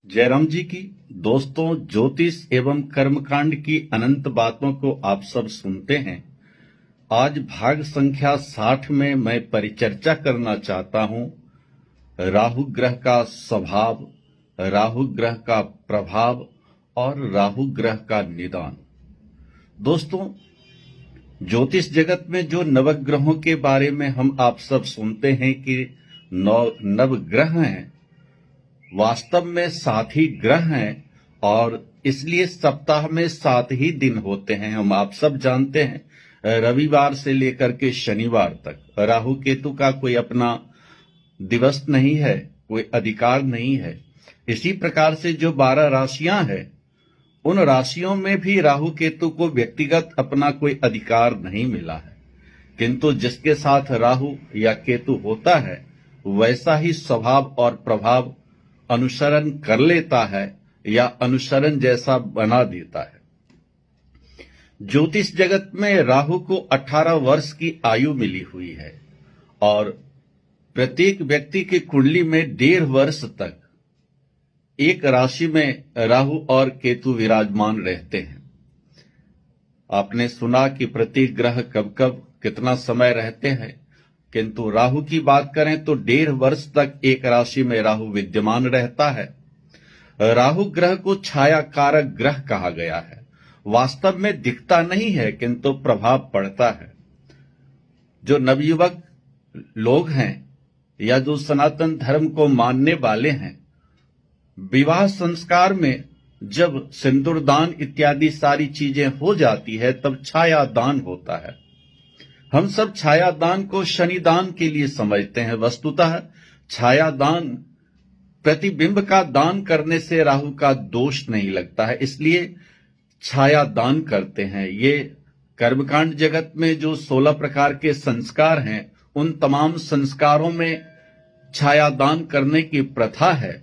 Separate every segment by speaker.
Speaker 1: जयराम जी की दोस्तों, ज्योतिष एवं कर्मकांड की अनंत बातों को आप सब सुनते हैं। आज भाग संख्या 60 में मैं परिचर्चा करना चाहता हूं राहु ग्रह का स्वभाव, राहु ग्रह का प्रभाव और राहु ग्रह का निदान। दोस्तों, ज्योतिष जगत में जो नवग्रहों के बारे में हम आप सब सुनते हैं कि नवग्रह हैं, वास्तव में 7 ही ग्रह हैं और इसलिए सप्ताह में 7 ही दिन होते हैं। हम आप सब जानते हैं, रविवार से लेकर के शनिवार तक राहु केतु का कोई अपना दिवस नहीं है, कोई अधिकार नहीं है। इसी प्रकार से जो 12 राशियां हैं, उन राशियों में भी राहु केतु को व्यक्तिगत अपना कोई अधिकार नहीं मिला है, किंतु जिसके साथ राहु या केतु होता है वैसा ही स्वभाव और प्रभाव अनुसरण कर लेता है या अनुसरण जैसा बना देता है। ज्योतिष जगत में राहु को 18 वर्ष की आयु मिली हुई है और प्रत्येक व्यक्ति की कुंडली में 1.5 वर्ष तक एक राशि में राहु और केतु विराजमान रहते हैं। आपने सुना कि प्रत्येक ग्रह कब कब कितना समय रहते हैं, किंतु राहु की बात करें तो 1.5 वर्ष तक एक राशि में राहु विद्यमान रहता है। राहु ग्रह को छाया कारक ग्रह कहा गया है। वास्तव में दिखता नहीं है, किंतु प्रभाव पड़ता है। जो नवयुवक लोग हैं या जो सनातन धर्म को मानने वाले हैं, विवाह संस्कार में जब सिंदूरदान इत्यादि सारी चीजें हो जाती है तब छाया दान होता है। हम सब छाया दान को शनिदान के लिए समझते हैं। वस्तुतः छाया दान प्रतिबिंब का दान करने से राहु का दोष नहीं लगता है, इसलिए छाया दान करते हैं। ये कर्मकांड जगत में जो 16 प्रकार के संस्कार हैं, उन तमाम संस्कारों में छाया दान करने की प्रथा है।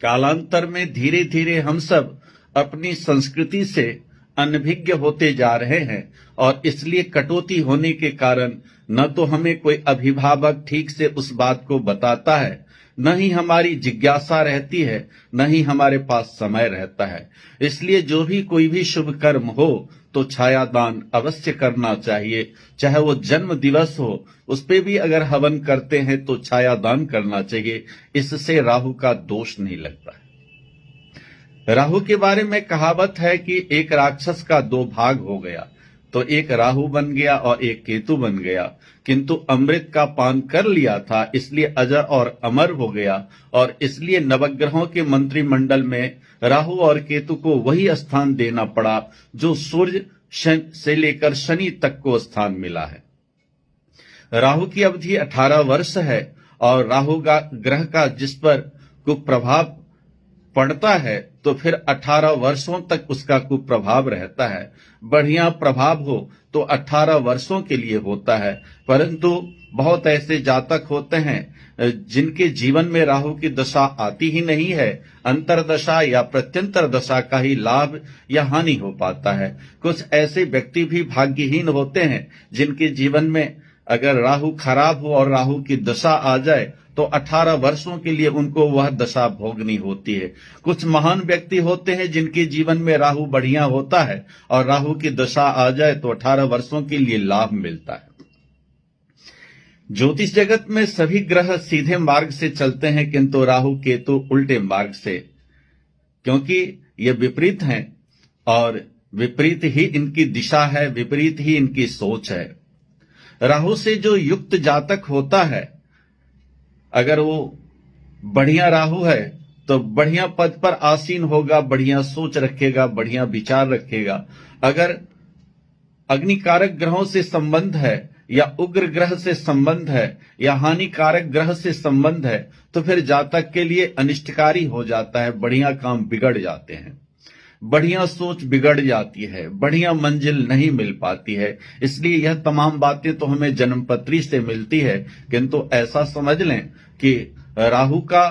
Speaker 1: कालांतर में धीरे धीरे हम सब अपनी संस्कृति से अनभिज्ञ होते जा रहे हैं और इसलिए कटौती होने के कारण न तो हमें कोई अभिभावक ठीक से उस बात को बताता है, न ही हमारी जिज्ञासा रहती है, न ही हमारे पास समय रहता है। इसलिए जो भी कोई भी शुभ कर्म हो तो छायादान अवश्य करना चाहिए। चाहे वो जन्म दिवस हो, उस पे भी अगर हवन करते हैं तो छायादान करना चाहिए। इससे राहु का दोष नहीं लगता है। राहु के बारे में कहावत है कि एक राक्षस का 2 भाग हो गया, तो एक राहु बन गया और एक केतु बन गया, किंतु अमृत का पान कर लिया था, इसलिए अजर और अमर हो गया। और इसलिए नवग्रहों के मंत्रिमंडल में राहु और केतु को वही स्थान देना पड़ा जो सूर्य से लेकर शनि तक को स्थान मिला है। राहु की अवधि 18 वर्ष है और राहु का ग्रह का जिस पर कुप्रभाव पड़ता है तो फिर 18 वर्षों तक उसका कुप्रभाव रहता है। बढ़िया प्रभाव हो तो 18 वर्षों के लिए होता है, परंतु बहुत ऐसे जातक होते हैं जिनके जीवन में राहु की दशा आती ही नहीं है। अंतरदशा या प्रत्यंतर दशा का ही लाभ या हानि हो पाता है। कुछ ऐसे व्यक्ति भी भाग्यहीन होते हैं जिनके जीवन में अगर राहु खराब हो और राहु की दशा आ जाए तो 18 वर्षों के लिए उनको वह दशा भोगनी होती है। कुछ महान व्यक्ति होते हैं जिनके जीवन में राहु बढ़िया होता है और राहु की दशा आ जाए तो 18 वर्षों के लिए लाभ मिलता है। ज्योतिष जगत में सभी ग्रह सीधे मार्ग से चलते हैं, किंतु राहु केतु उल्टे मार्ग से, क्योंकि ये विपरीत हैं और विपरीत ही इनकी दिशा है, विपरीत ही इनकी सोच है। राहु से जो युक्त जातक होता है, अगर वो बढ़िया राहु है तो बढ़िया पद पर आसीन होगा, बढ़िया सोच रखेगा, बढ़िया विचार रखेगा। अगर अग्निकारक ग्रहों से संबंध है या उग्र ग्रह से संबंध है या हानिकारक ग्रह से संबंध है तो फिर जातक के लिए अनिष्टकारी हो जाता है। बढ़िया काम बिगड़ जाते हैं, बढ़िया सोच बिगड़ जाती है, बढ़िया मंजिल नहीं मिल पाती है। इसलिए यह तमाम बातें तो हमें जन्मपत्री से मिलती है, किंतु ऐसा समझ लें कि राहु का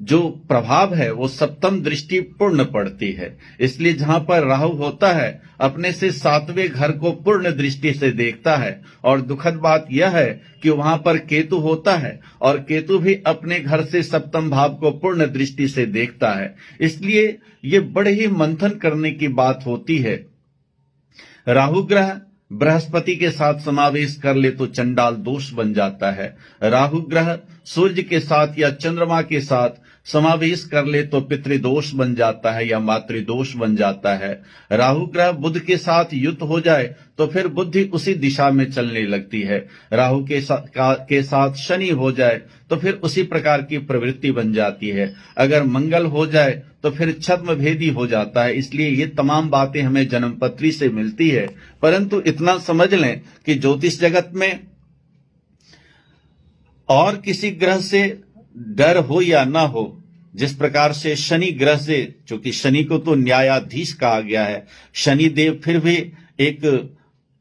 Speaker 1: जो प्रभाव है वो सप्तम दृष्टि पूर्ण पड़ती है। इसलिए जहां पर राहु होता है अपने से 7वें घर को पूर्ण दृष्टि से देखता है। और दुखद बात यह है कि वहां पर केतु होता है और केतु भी अपने घर से सप्तम भाव को पूर्ण दृष्टि से देखता है। इसलिए ये बड़े ही मंथन करने की बात होती है। राहु ग्रह बृहस्पति के साथ समावेश कर ले तो चंडाल दोष बन जाता है। राहु ग्रह सूर्य के साथ या चंद्रमा के साथ समावेश कर ले तो पितृदोष बन जाता है या मातृदोष बन जाता है। राहु ग्रह बुध के साथ युक्त हो जाए तो फिर बुद्धि उसी दिशा में चलने लगती है। राहु के साथ शनि हो जाए तो फिर उसी प्रकार की प्रवृत्ति बन जाती है। अगर मंगल हो जाए तो फिर छद्म भेदी हो जाता है। इसलिए ये तमाम बातें हमें जन्मपत्री से मिलती है। परंतु इतना समझ लें कि ज्योतिष जगत में और किसी ग्रह से डर हो या ना हो, जिस प्रकार से शनि ग्रह से, क्योंकि शनि को तो न्यायाधीश कहा गया है, शनि देव फिर भी एक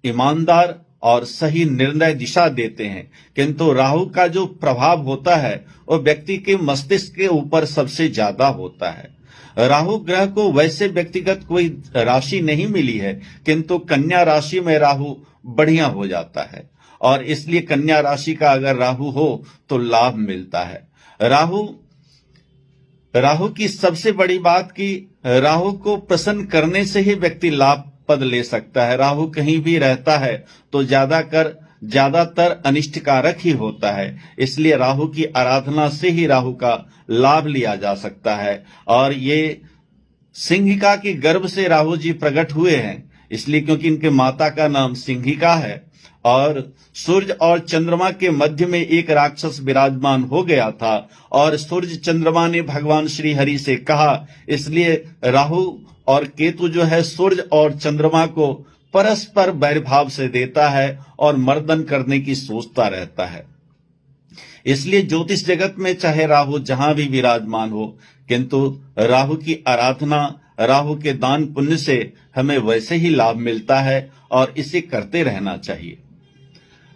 Speaker 1: ईमानदार और सही निर्णय दिशा देते हैं, किंतु राहु का जो प्रभाव होता है वो व्यक्ति के मस्तिष्क के ऊपर सबसे ज्यादा होता है। राहु ग्रह को वैसे व्यक्तिगत कोई राशि नहीं मिली है, किंतु कन्या राशि में राहु बढ़िया हो जाता है और इसलिए कन्या राशि का अगर राहु हो तो लाभ मिलता है। राहु की सबसे बड़ी बात कि राहु को प्रसन्न करने से ही व्यक्ति लाभ पद ले सकता है। राहु कहीं भी रहता है तो ज्यादातर अनिष्टकारक ही होता है। इसलिए राहु की आराधना से ही राहु का लाभ लिया जा सकता है। और ये सिंहिका के गर्भ से राहु जी प्रकट हुए हैं, इसलिए क्योंकि इनके माता का नाम सिंहिका है और सूर्य और चंद्रमा के मध्य में एक राक्षस विराजमान हो गया था और सूर्य चंद्रमा ने भगवान श्री हरि से कहा। इसलिए राहु और केतु जो है सूर्य और चंद्रमा को परस्पर वैरभाव से देता है और मर्दन करने की सोचता रहता है। इसलिए ज्योतिष जगत में चाहे राहु जहां भी विराजमान हो, किंतु राहु की आराधना, राहु के दान पुण्य से हमें वैसे ही लाभ मिलता है और इसे करते रहना चाहिए।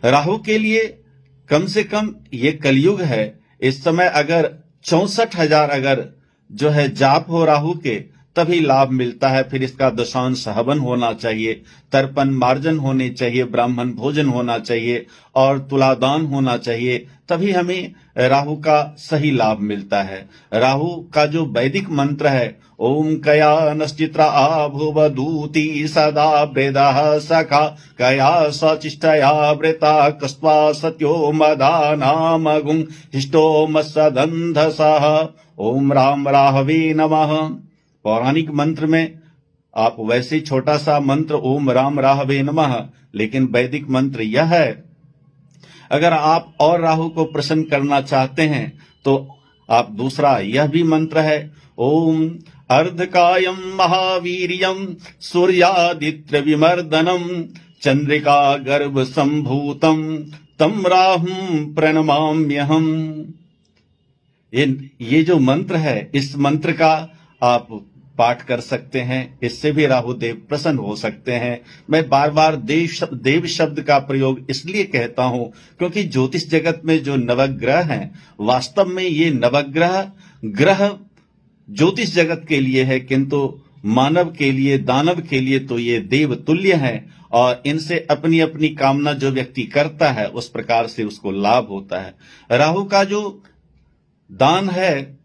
Speaker 1: राहु के लिए कम से कम ये कलयुग है, इस समय अगर 64,000 अगर जो है जाप हो राहु के तभी लाभ मिलता है। फिर इसका दशांश हवन होना चाहिए, तर्पण मार्जन होने चाहिए, ब्राह्मण भोजन होना चाहिए और तुलादान होना चाहिए, तभी हमें राहु का सही लाभ मिलता है। राहु का जो वैदिक मंत्र है, ओम कया नश्चित्रा आभुव दूती सदा वेदः सखा कया सचिष्टया वृता कस्वा सत्यो मदानामगुं हिष्टो मत्सदन्धसः ओम राम राहवे नमः। पौराणिक मंत्र में आप वैसे छोटा सा मंत्र ओम राम राहवे नमः, लेकिन वैदिक मंत्र यह है, अगर आप और राहु को प्रसन्न करना चाहते हैं तो आप दूसरा यह भी मंत्र है, ओम अर्धकायम महावीर्यम सूर्यादित्य विमर्दनम चंद्रिका गर्भ संभूतम तम राहुं प्रणमाम्यहम। ये जो मंत्र है, इस मंत्र का आप पाठ कर सकते हैं, इससे भी राहु देव प्रसन्न हो सकते हैं। मैं बार बार देव शब्द का प्रयोग इसलिए कहता हूं क्योंकि ज्योतिष जगत में जो नवग्रह हैं, वास्तव में ये नवग्रह ग्रह ज्योतिष जगत के लिए है, किंतु मानव के लिए, दानव के लिए तो ये देव तुल्य हैं और इनसे अपनी अपनी कामना जो व्यक्ति करता है उस प्रकार से उसको लाभ होता है। राहु का जो दान है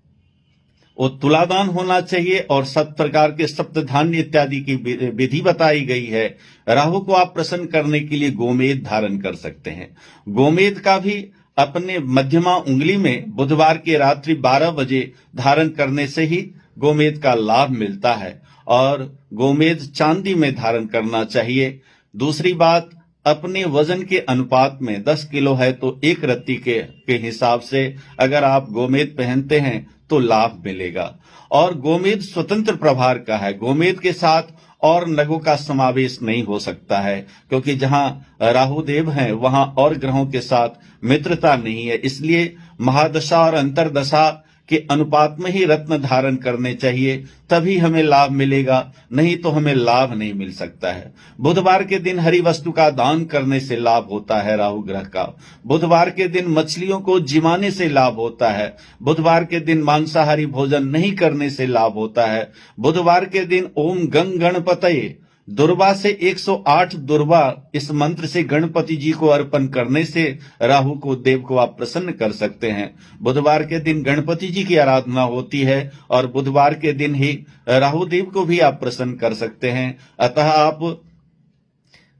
Speaker 1: वो तुलादान होना चाहिए और 7 प्रकार के सप्त धान्य इत्यादि की विधि बताई गई है। राहु को आप प्रसन्न करने के लिए गोमेद धारण कर सकते हैं। गोमेद का भी अपने मध्यमा उंगली में बुधवार की रात्रि 12 बजे धारण करने से ही गोमेद का लाभ मिलता है और गोमेद चांदी में धारण करना चाहिए। दूसरी बात, अपने वजन के अनुपात में 10 किलो है तो 1 रत्ती के हिसाब से अगर आप गोमेद पहनते हैं तो लाभ मिलेगा। और गोमेद स्वतंत्र प्रभार का है, गोमेद के साथ और नगों का समावेश नहीं हो सकता है, क्योंकि जहां राहु देव हैं वहां और ग्रहों के साथ मित्रता नहीं है। इसलिए महादशा और अंतरदशा के अनुपात में ही रत्न धारण करने चाहिए, तभी हमें लाभ मिलेगा, नहीं तो हमें लाभ नहीं मिल सकता है। बुधवार के दिन हरी वस्तु का दान करने से लाभ होता है राहु ग्रह का। बुधवार के दिन मछलियों को जिमाने से लाभ होता है। बुधवार के दिन मांसाहारी भोजन नहीं करने से लाभ होता है। बुधवार के दिन ओम गंग गणपतये दुर्वा से 108 दुर्वा इस मंत्र से गणपति जी को अर्पण करने से राहु को देव को आप प्रसन्न कर सकते हैं। बुधवार के दिन गणपति जी की आराधना होती है और बुधवार के दिन ही राहु देव को भी आप प्रसन्न कर सकते हैं। अतः आप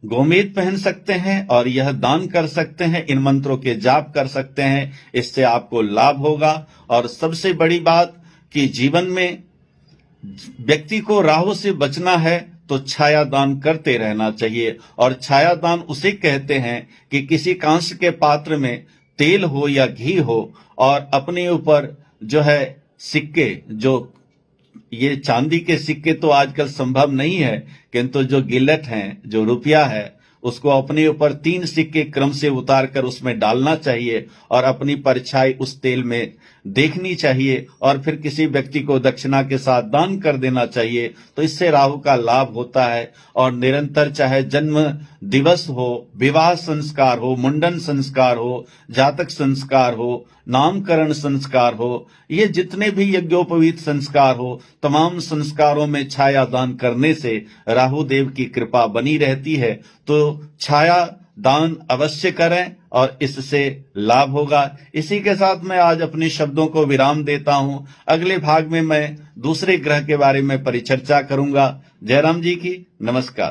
Speaker 1: गोमेद पहन सकते हैं और यह दान कर सकते हैं, इन मंत्रों के जाप कर सकते हैं, इससे आपको लाभ होगा। और सबसे बड़ी बात कि जीवन में व्यक्ति को राहु से बचना है तो छाया दान करते रहना चाहिए। और छाया दान उसे कहते हैं कि किसी कांस्य के पात्र में तेल हो या घी हो और अपने ऊपर जो है सिक्के, जो ये चांदी के सिक्के तो आजकल संभव नहीं है, किंतु जो गिलेट हैं, जो रुपया है, उसको अपने ऊपर 3 सिक्के क्रम से उतार कर उसमें डालना चाहिए और अपनी परछाई उस तेल में देखनी चाहिए और फिर किसी व्यक्ति को दक्षिणा के साथ दान कर देना चाहिए। तो इससे राहु का लाभ होता है। और निरंतर चाहे जन्म दिवस हो, विवाह संस्कार हो, मुंडन संस्कार हो, जातक संस्कार हो, नामकरण संस्कार हो, ये जितने भी यज्ञोपवीत संस्कार हो, तमाम संस्कारों में छाया दान करने से राहु देव की कृपा बनी रहती है। तो छाया दान अवश्य करें और इससे लाभ होगा। इसी के साथ मैं आज अपने शब्दों को विराम देता हूं। अगले भाग में मैं दूसरे ग्रह के बारे में परिचर्चा करूंगा। जयराम जी की नमस्कार।